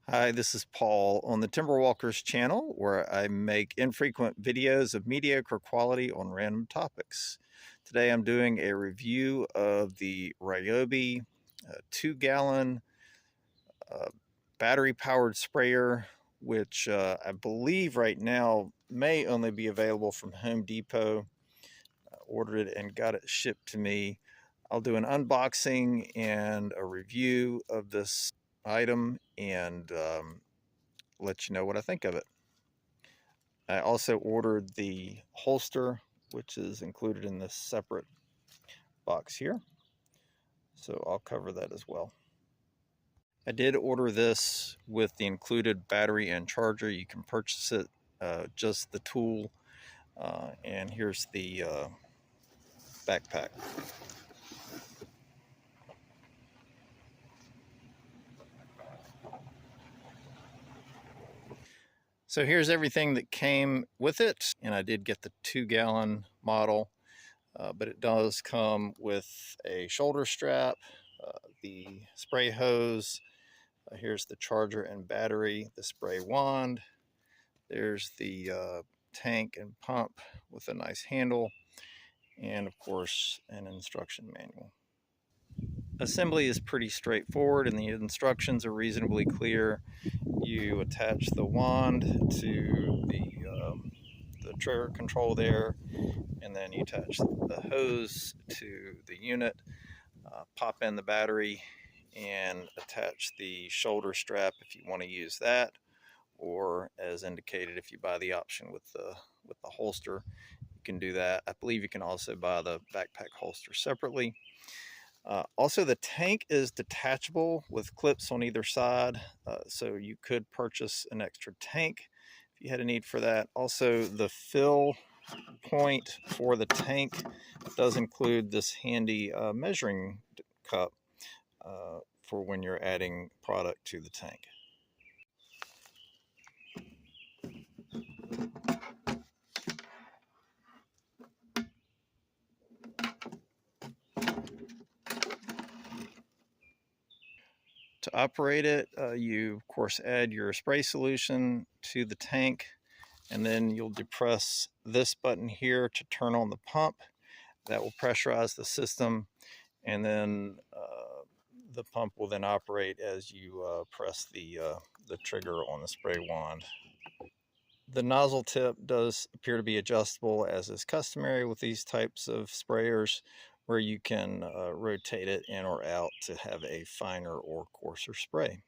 Hi, this is Paul on the Timberwalkers channel, where I make infrequent videos of mediocre quality on random topics. Today I'm doing a review of the Ryobi 2-gallon battery-powered sprayer, which I believe right now may only be available from Home Depot. I ordered it and got it shipped to me. I'll do an unboxing and a review of this item and let you know what I think of it. I also ordered the holster, which is included in this separate box here, so I'll cover that as well. I did order this with the included battery and charger. You can purchase it just the tool, and here's the backpack. So here's everything that came with it, and I did get the 2-gallon model, but it does come with a shoulder strap, the spray hose. Here's the charger and battery, the spray wand. There's the tank and pump with a nice handle, and of course an instruction manual. Assembly is pretty straightforward and the instructions are reasonably clear. You attach the wand to the trigger control there, and then you attach the hose to the unit, pop in the battery, and attach the shoulder strap if you want to use that, or as indicated, if you buy the option with the holster, you can do that. I believe you can also buy the backpack holster separately. Also, the tank is detachable with clips on either side, so you could purchase an extra tank if you had a need for that. Also, the fill point for the tank does include this handy measuring cup for when you're adding product to the tank. To operate it, you of course add your spray solution to the tank, and then you'll depress this button here to turn on the pump. That will pressurize the system, and then the pump will then operate as you press the trigger on the spray wand. The nozzle tip does appear to be adjustable, as is customary with these types of sprayers, where you can rotate it in or out to have a finer or coarser spray.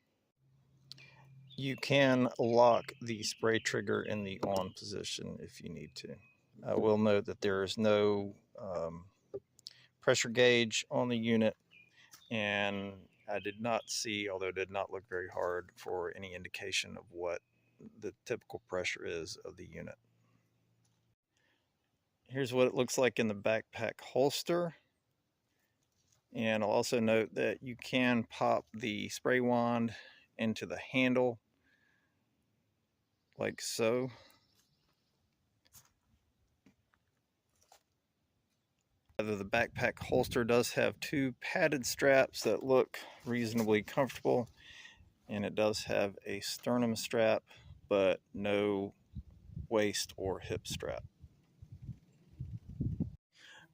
You can lock the spray trigger in the on position if you need to. I will note that there is no pressure gauge on the unit, and I did not see, although it did not look very hard, for any indication of what the typical pressure is of the unit. Here's what it looks like in the backpack holster. And I'll also note that you can pop the spray wand into the handle like so. The backpack holster does have two padded straps that look reasonably comfortable, and it does have a sternum strap, but no waist or hip strap.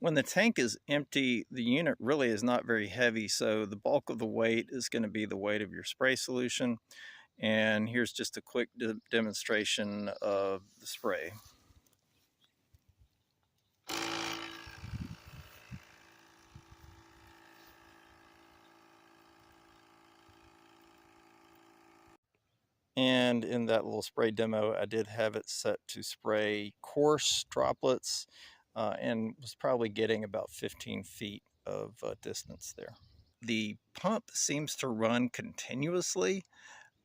When the tank is empty, the unit really is not very heavy, so the bulk of the weight is going to be the weight of your spray solution. And here's just a quick demonstration of the spray. And in that little spray demo, I did have it set to spray coarse droplets, and was probably getting about 15 feet of distance there. The pump seems to run continuously.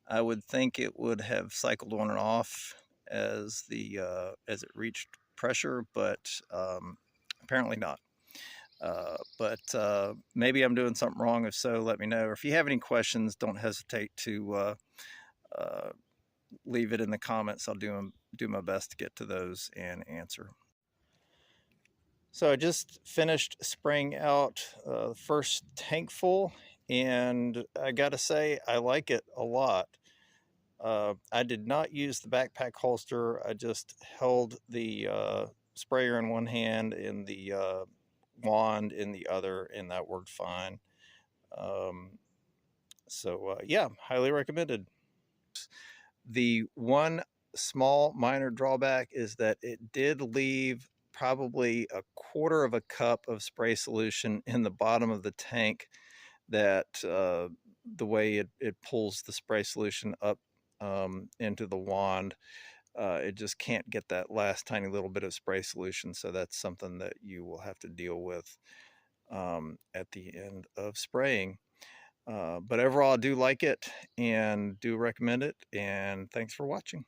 I would think it would have cycled on and off as it reached pressure, but apparently not. But maybe I'm doing something wrong. If so, let me know. Or if you have any questions, don't hesitate to leave it in the comments. I'll do my best to get to those and answer. So I just finished spraying out the first tank full, and I gotta say I like it a lot. I did not use the backpack holster. I just held the sprayer in one hand and the wand in the other, and that worked fine. Yeah, highly recommended. The one small minor drawback is that it did leave probably a quarter of a cup of spray solution in the bottom of the tank, that the way it pulls the spray solution up into the wand, it just can't get that last tiny little bit of spray solution. So that's something that you will have to deal with at the end of spraying. But overall, I do like it and do recommend it. And thanks for watching.